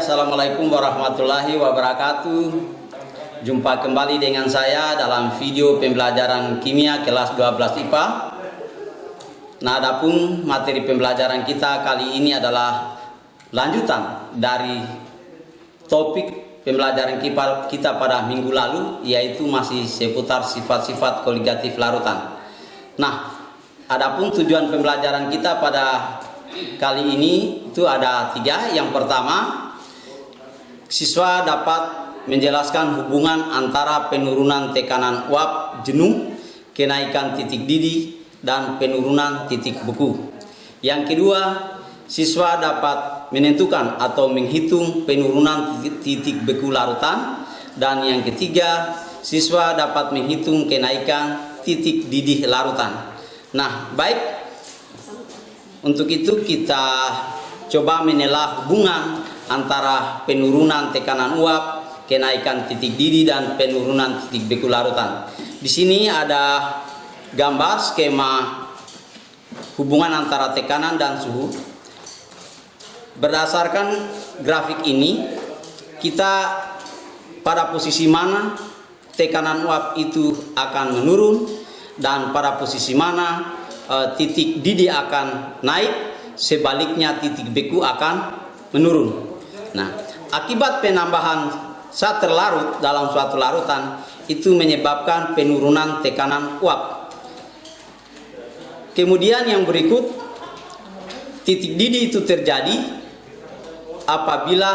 Assalamualaikum warahmatullahi wabarakatuh. Jumpa kembali dengan saya dalam video pembelajaran kimia kelas 12 IPA. Nah, adapun materi pembelajaran kita kali ini adalah lanjutan dari topik pembelajaran kita pada minggu lalu, yaitu masih seputar sifat-sifat koligatif larutan. Nah, adapun tujuan pembelajaran kita pada kali ini itu ada 3. Yang pertama, siswa dapat menjelaskan hubungan antara penurunan tekanan uap jenuh, kenaikan titik didih, dan penurunan titik beku. Yang kedua, siswa dapat menentukan atau menghitung penurunan titik beku larutan. Dan yang ketiga, siswa dapat menghitung kenaikan titik didih larutan. Nah, baik. Untuk itu kita coba menelaah hubungan antara penurunan tekanan uap, kenaikan titik didih, dan penurunan titik beku larutan. Di sini ada gambar skema hubungan antara tekanan dan suhu. Berdasarkan grafik ini, kita pada posisi mana tekanan uap itu akan menurun dan pada posisi mana titik didih akan naik, sebaliknya titik beku akan menurun. Nah, akibat penambahan zat terlarut dalam suatu larutan itu menyebabkan penurunan tekanan uap. Kemudian yang berikut, titik didih itu terjadi apabila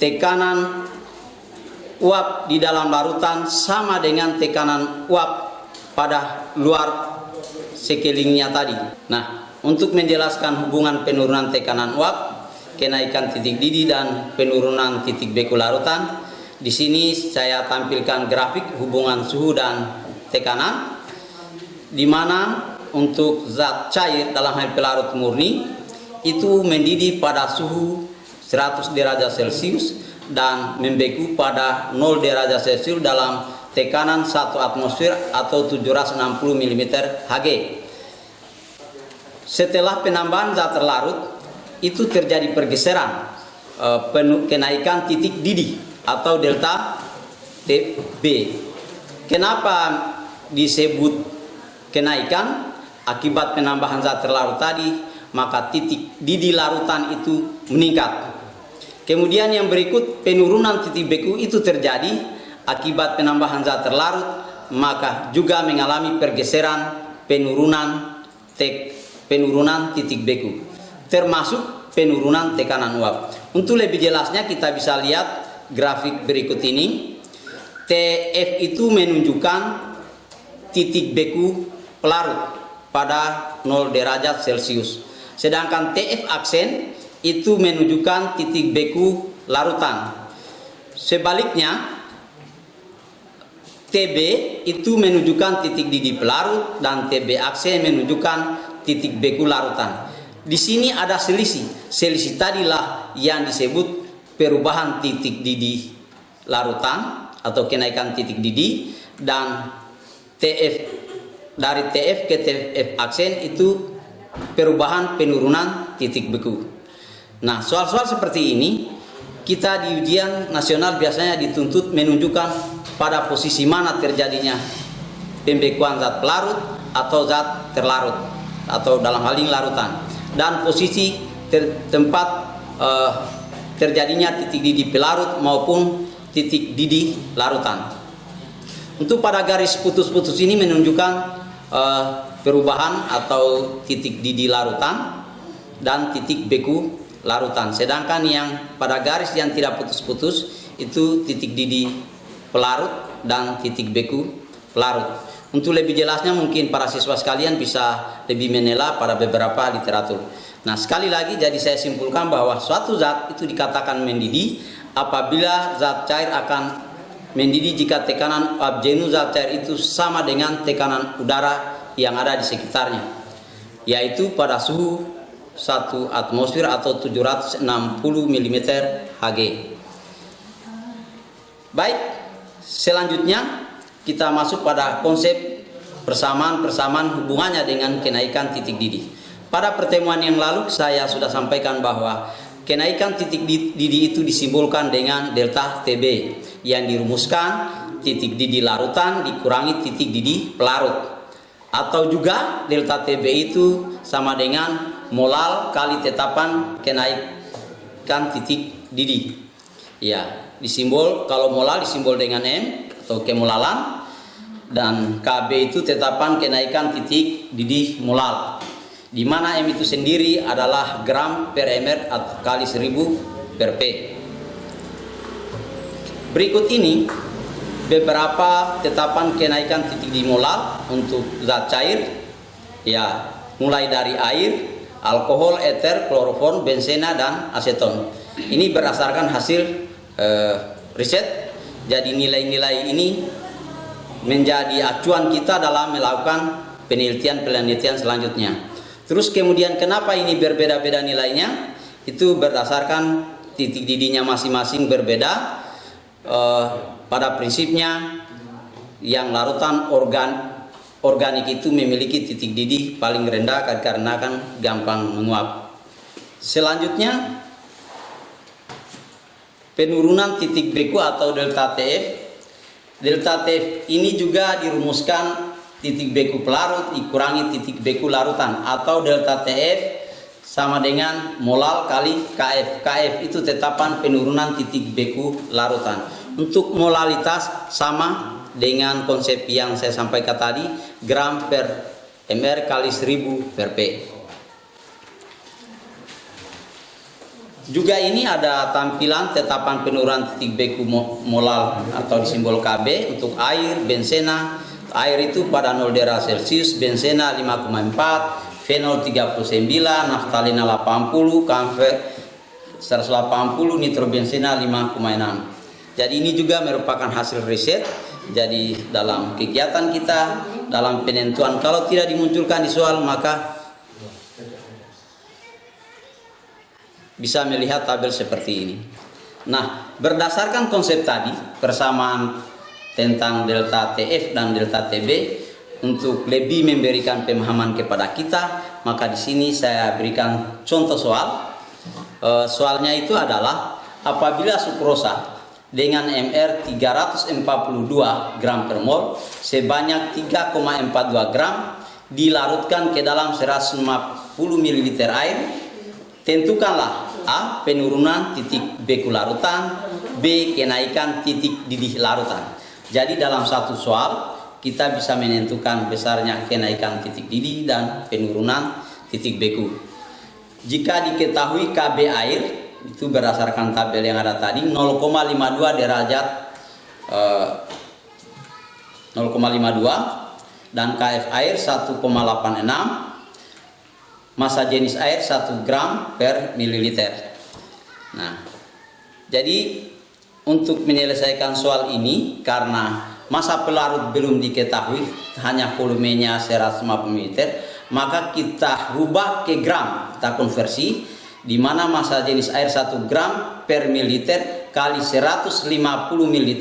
tekanan uap di dalam larutan sama dengan tekanan uap pada luar sekelilingnya tadi. Nah, untuk menjelaskan hubungan penurunan tekanan uap, kenaikan titik didih, dan penurunan titik beku larutan, di sini saya tampilkan grafik hubungan suhu dan tekanan, di mana untuk zat cair dalam hal pelarut murni itu mendidih pada suhu 100 derajat Celcius dan membeku pada 0 derajat Celcius dalam tekanan 1 atmosfer atau 760 mm Hg. Setelah penambahan zat terlarut, itu terjadi pergeseran kenaikan titik didih atau delta TB. Kenapa disebut kenaikan? Akibat penambahan zat terlarut tadi, maka titik didih larutan itu meningkat. Kemudian yang berikut, penurunan titik beku itu terjadi akibat penambahan zat terlarut, maka juga mengalami pergeseran penurunan titik beku, termasuk penurunan tekanan uap. Untuk lebih jelasnya kita bisa lihat grafik berikut ini. TF itu menunjukkan titik beku pelarut pada 0 derajat Celcius. Sedangkan TF aksen itu menunjukkan titik beku larutan. Sebaliknya, TB itu menunjukkan titik didih pelarut dan TB aksen menunjukkan titik beku larutan. Di sini ada selisih. Selisih tadilah yang disebut perubahan titik didih larutan atau kenaikan titik didih, dan TF dari TF ke TF aksen itu perubahan penurunan titik beku. Nah, soal-soal seperti ini kita di ujian nasional biasanya dituntut menunjukkan pada posisi mana terjadinya pembekuan zat pelarut atau zat terlarut atau dalam hal ini larutan, dan posisi tempat terjadinya titik didih pelarut maupun titik didih larutan. Untuk pada garis putus-putus ini menunjukkan perubahan atau titik didih larutan dan titik beku larutan. Sedangkan yang pada garis yang tidak putus-putus itu titik didih pelarut dan titik beku pelarut. Untuk lebih jelasnya mungkin para siswa sekalian bisa lebih menelaah pada beberapa literatur. Nah, sekali lagi jadi saya simpulkan bahwa suatu zat itu dikatakan mendidih apabila zat cair akan mendidih jika tekanan uap jenuh zat cair itu sama dengan tekanan udara yang ada di sekitarnya, yaitu pada suhu 1 atmosfer atau 760 mm Hg. Baik, selanjutnya kita masuk pada konsep persamaan hubungannya dengan kenaikan titik didih. Pada pertemuan yang lalu saya sudah sampaikan bahwa kenaikan titik didih itu disimbolkan dengan delta TB yang dirumuskan titik didih larutan dikurangi titik didih pelarut. Atau juga delta TB itu sama dengan molal kali tetapan kenaikan titik didih. Ya, disimbol kalau molal disimbol dengan M atau kemolalan, dan KB itu tetapan kenaikan titik didih molal, di mana M itu sendiri adalah gram per ml atau kali 1000 per P. Berikut ini beberapa tetapan kenaikan titik didih molal untuk zat cair, ya, mulai dari air, alkohol, eter, kloroform, benzena, dan aseton. Ini berdasarkan hasil riset. Jadi nilai-nilai ini menjadi acuan kita dalam melakukan penelitian selanjutnya. Terus kemudian kenapa ini berbeda-beda nilainya? Itu berdasarkan titik didihnya masing-masing berbeda. Pada prinsipnya yang larutan organik itu memiliki titik didih paling rendah karena kan gampang menguap. Selanjutnya penurunan titik beku atau delta TF. Delta TF ini juga dirumuskan titik beku pelarut dikurangi titik beku larutan, atau delta TF sama dengan molal kali KF. KF itu tetapan penurunan titik beku larutan. Untuk molalitas sama dengan konsep yang saya sampaikan tadi, gram per ml kali 1000 per P. Juga ini ada tampilan tetapan penurunan titik beku molal atau disimbol KB untuk air, benzena. Air itu pada 0 derajat Celcius, benzena 5,4, fenol 39, naftalina 80, kamfer 180, nitrobenzena 5,6. Jadi ini juga merupakan hasil riset. Jadi dalam kegiatan kita, dalam penentuan, kalau tidak dimunculkan di soal, maka bisa melihat tabel seperti ini. Nah, berdasarkan konsep tadi, persamaan tentang delta TF dan delta TB, untuk lebih memberikan pemahaman kepada kita, maka di sini saya berikan contoh soal. Soalnya itu adalah apabila sukrosa dengan MR 342 gram per mol sebanyak 3,42 gram dilarutkan ke dalam 150 ml air. Tentukanlah A. penurunan titik beku larutan, B. kenaikan titik didih larutan. Jadi dalam satu soal kita bisa menentukan besarnya kenaikan titik didih dan penurunan titik beku. Jika diketahui KB air itu berdasarkan tabel yang ada tadi 0,52 derajat 0,52 dan KF air 1,86, massa jenis air 1 gram per mililiter. Nah, jadi untuk menyelesaikan soal ini, karena massa pelarut belum diketahui, hanya volumenya 150 ml, maka kita rubah ke gram, kita konversi, di mana massa jenis air 1 gram per mililiter kali 150 ml,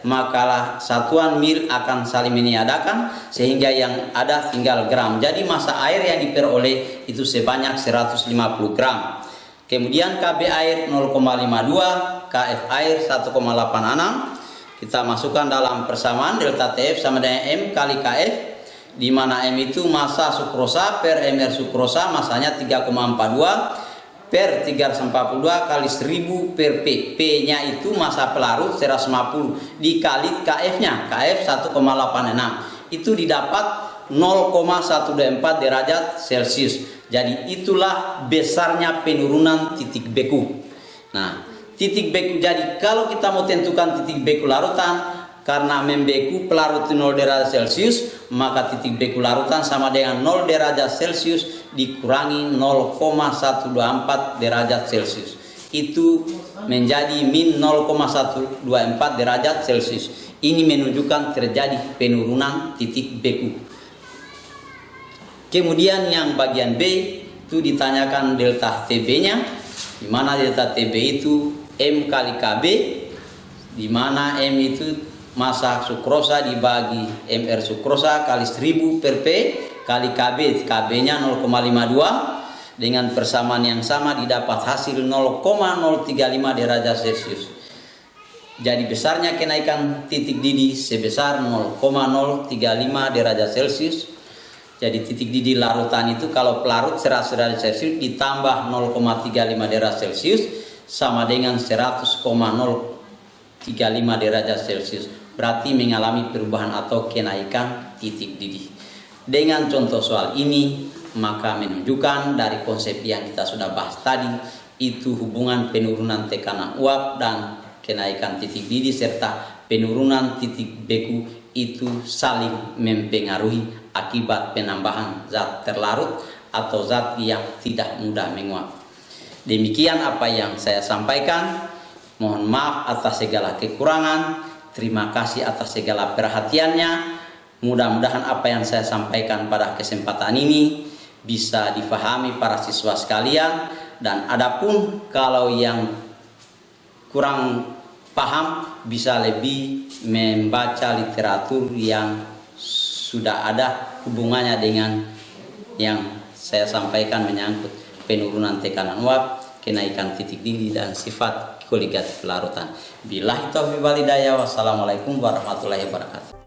maka satuan mil akan saling meniadakan sehingga yang ada tinggal gram. Jadi massa air yang diperoleh itu sebanyak 150 gram. Kemudian KB air 0,52, KF air 1,86. Kita masukkan dalam persamaan delta TF sama dengan M kali KF, di mana M itu massa sukrosa per ml sukrosa, massanya 3,42 per 342 kali 1000 per P. P-nya itu massa pelarut 150 dikali KF-nya, KF 1,86. Itu didapat 0,124 derajat Celcius. Jadi itulah besarnya penurunan titik beku. Nah, titik beku, jadi kalau kita mau tentukan titik beku larutan, karena membeku pelarut 0 derajat Celcius, maka titik beku larutan sama dengan 0 derajat Celcius dikurangi 0,124 derajat Celcius. Itu menjadi min 0,124 derajat Celcius. Ini menunjukkan terjadi penurunan titik beku. Kemudian yang bagian B itu ditanyakan delta TB-nya, di mana delta TB itu M kali KB, di mana M itu massa sukrosa dibagi MR sukrosa kali 1000 per P kali KB, KB-nya 0,52, dengan persamaan yang sama didapat hasil 0,035 derajat Celcius. Jadi besarnya kenaikan titik didih sebesar 0,035 derajat Celcius. Jadi titik didih larutan itu kalau pelarut 100 derajat Celcius ditambah 0,35 derajat Celcius sama dengan 100,035 derajat Celcius. Berarti mengalami perubahan atau kenaikan titik didih. Dengan contoh soal ini, maka menunjukkan dari konsep yang kita sudah bahas tadi, itu hubungan penurunan tekanan uap dan kenaikan titik didih serta penurunan titik beku itu saling mempengaruhi akibat penambahan zat terlarut atau zat yang tidak mudah menguap. Demikian apa yang saya sampaikan. Mohon maaf atas segala kekurangan. Terima kasih atas segala perhatiannya. Mudah-mudahan apa yang saya sampaikan pada kesempatan ini bisa difahami para siswa sekalian. Dan adapun kalau yang kurang paham bisa lebih membaca literatur yang sudah ada hubungannya dengan yang saya sampaikan menyangkut penurunan tekanan uap, kenaikan titik didih dan sifat koligatif larutan. Billahi taufiq wal hidayah. Wassalamualaikum warahmatullahi wabarakatuh.